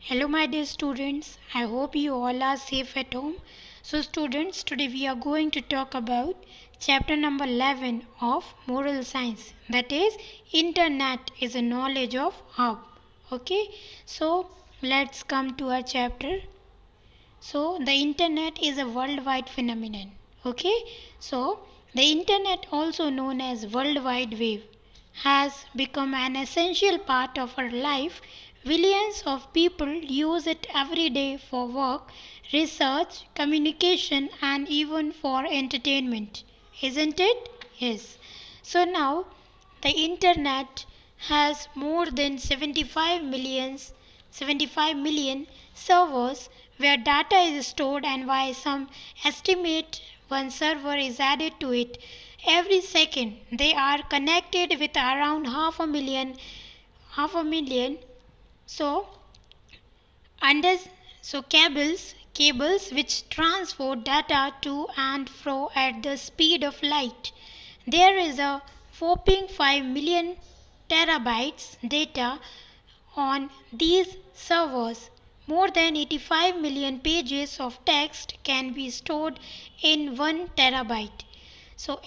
Hello, my dear students. I hope you all are safe at home. So, students, today we are going to talk about chapter number 11 of Moral Science. That is, Internet is a knowledge of how. Okay, so let's come to our chapter. So, the Internet is a worldwide phenomenon. Okay, so the Internet, also known as World Wide Web, has become an essential part of our life. Billions of people use it every day for work, research, communication, and even for entertainment. Isn't it? Yes. So now the internet has more than 75 million servers where data is stored, and by some estimate one server is added to it every second. They are connected with around half a million so under cables which transport data to and fro at the speed of light. There is a whopping 5 million terabytes data on these servers. More than 85 million pages of text can be stored in 1 terabyte. So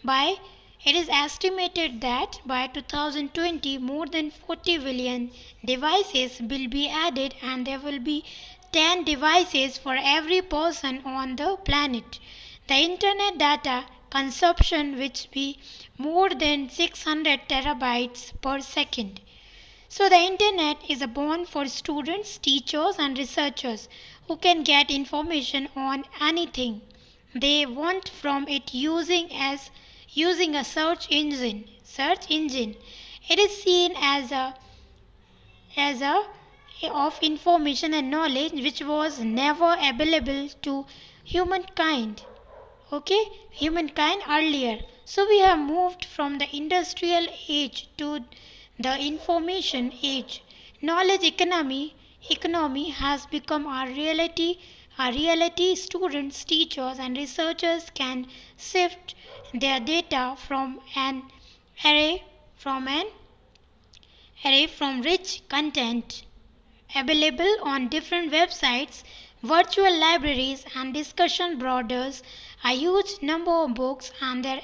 by it is estimated that by 2020 more than 40 billion devices will be added, and there will be 10 devices for every person on the planet. The internet data consumption which be more than 600 terabytes per second. So the internet is a bond for students, teachers and researchers who can get information on anything they want from it using a search engine. It is seen as a of information and knowledge which was never available to humankind. Okay, humankind earlier. So we have moved from the industrial age to the information age. Knowledge economy has become a reality. Students, teachers and researchers can sift their data array from an array from rich content available on different websites, virtual libraries and discussion boards. A huge number of books and their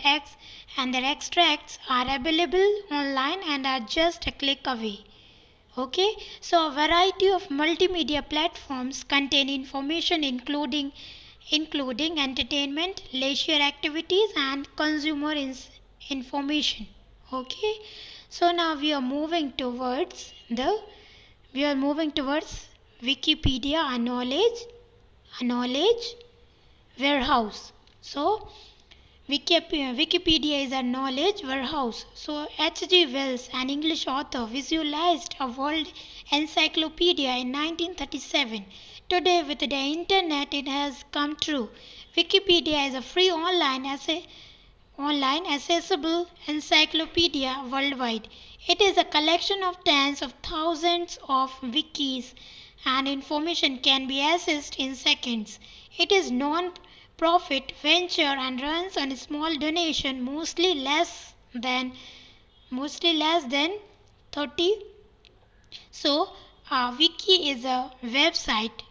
extracts are available online and are just a click away. Okay, so a variety of multimedia platforms contain information including entertainment, leisure activities and consumer information. Okay, so now we are moving towards Wikipedia, a knowledge warehouse. So Wikipedia is a knowledge warehouse. So H.G. Wells, an English author, visualized a world encyclopedia in 1937. Today, with the internet, it has come true. Wikipedia is a free online accessible encyclopedia worldwide. It is a collection of tens of thousands of wikis, and information can be accessed in seconds. It is non-profit venture and runs on a small donation, mostly less than 30. So a wiki is a website,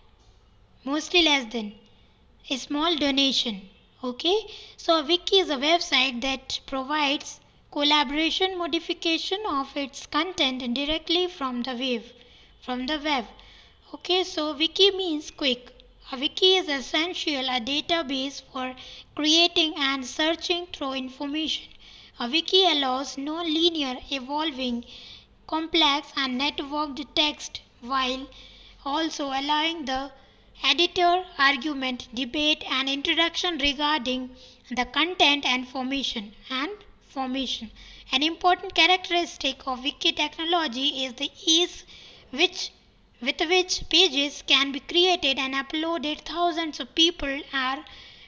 mostly less than a small donation. Okay, so a wiki is a website that provides collaboration modification of its content directly from the web. Okay, so wiki means quick. A wiki is essential a database for creating and searching through information. A wiki allows non-linear, evolving, complex and networked text, while also allowing the editor argument, debate and interaction regarding the content and formation. An important characteristic of wiki technology is the ease which with which pages can be created and uploaded. Thousands of people are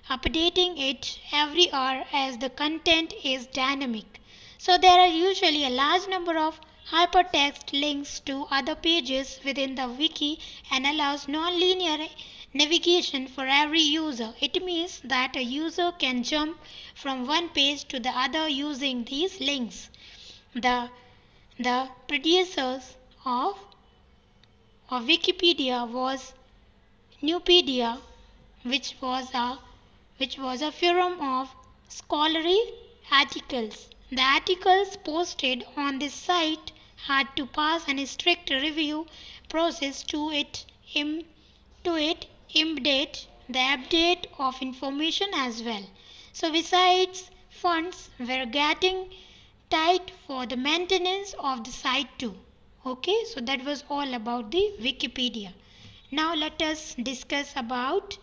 updating it every hour as the content is dynamic. So there are usually a large number of hypertext links to other pages within the wiki and allows non-linear navigation for every user. It means that a user can jump from one page to the other using these links. The producers of Wikipedia was Nupedia, which was a forum of scholarly articles. The articles posted on this site had to pass a strict review process to it immediate the update of information as well. So besides, funds were getting tight for the maintenance of the site too. Okay, so that was all about the Wikipedia. Now let us discuss about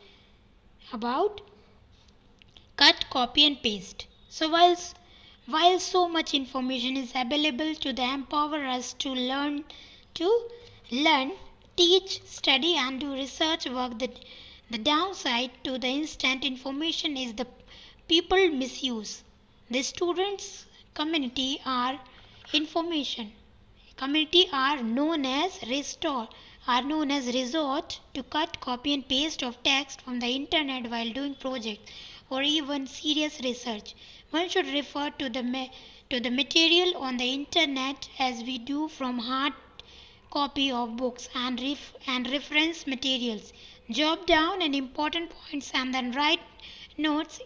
cut, copy and paste. So while so much information is available to empower us to learn, teach, study and do research work, the downside to the instant information is the people misuse. The students community are known as resort to cut, copy and paste of text from the internet while doing projects or even serious research. One should refer to the material on the internet as we do from hard copy of books and reference materials. Jot down an important points and then write note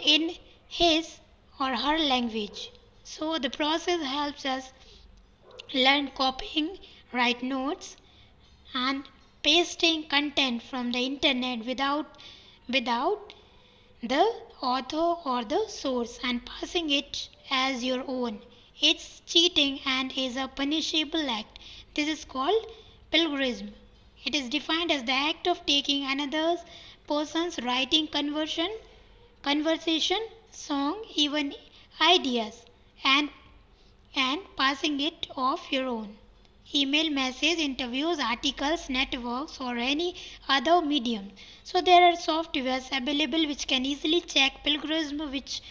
in his or her language. So the process helps us learn copying, write notes and pasting content from the internet without the author or the source and passing it as your own. It's cheating and is a punishable act. This is called plagiarism. It is defined as the act of taking another person's writing, conversation, song, even ideas and passing it off your own. Email, message, interviews, articles, networks or any other medium. So there are softwares available which can easily check plagiarism, which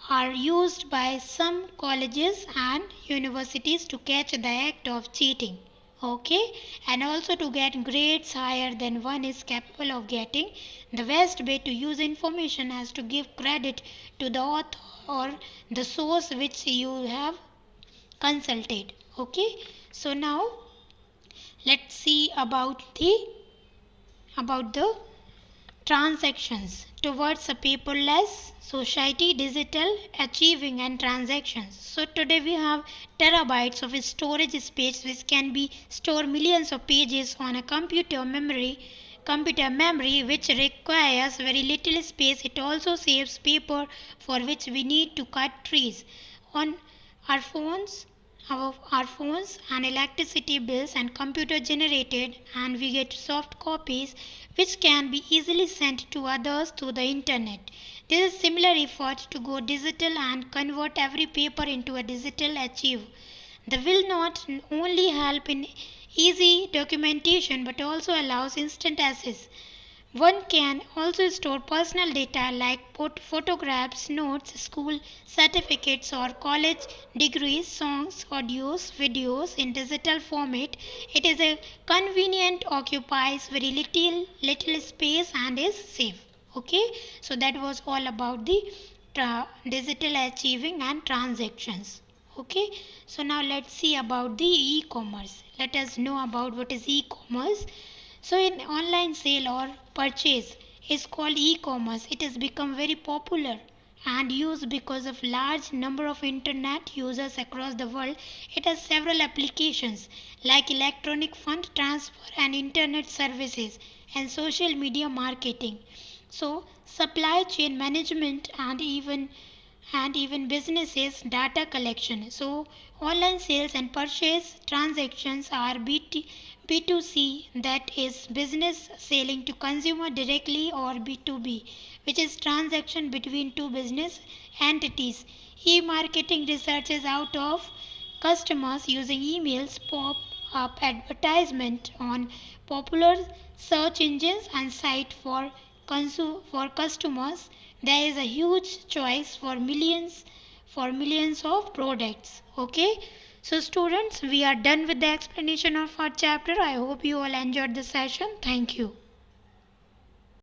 are used by some colleges and universities to catch the act of cheating. Okay, and also to get grades higher than one is capable of getting. The best way to use information is to give credit to the author or the source which you have consulted. Okay, so now let's see about the transactions towards a paperless society, digital achieving and transactions. So today we have terabytes of storage space which can be store millions of pages on a computer memory which requires very little space. It also saves paper for which we need to cut trees. On our phones and electricity bills and computer generated, and we get soft copies which can be easily sent to others through the internet. There is similar effort to go digital and convert every paper into a digital archive. The will not only help in easy documentation but also allows instant access. One can also store personal data like photographs, notes, school certificates or college degrees, songs, audios, videos in digital format. It is a convenient, occupies very little space and is safe. Okay, so that was all about the digital achieving and transactions. Okay, so now let's see about the e-commerce. Let us know about what is e-commerce. So in online sale or purchase is called e-commerce. It has become very popular and used because of large number of internet users across the world. It has several applications like electronic fund transfer and internet services and social media marketing. So supply chain management and even businesses data collection. So online sales and purchase transactions are B2C, that is business selling to consumer directly, or B2B, which is transaction between two business entities. E-marketing researches out of customers using emails, pop-up advertisement on popular search engines and site for customers. There is a huge choice for millions of products. Okay, so students, we are done with the explanation of our chapter. I hope you all enjoyed the session. Thank you.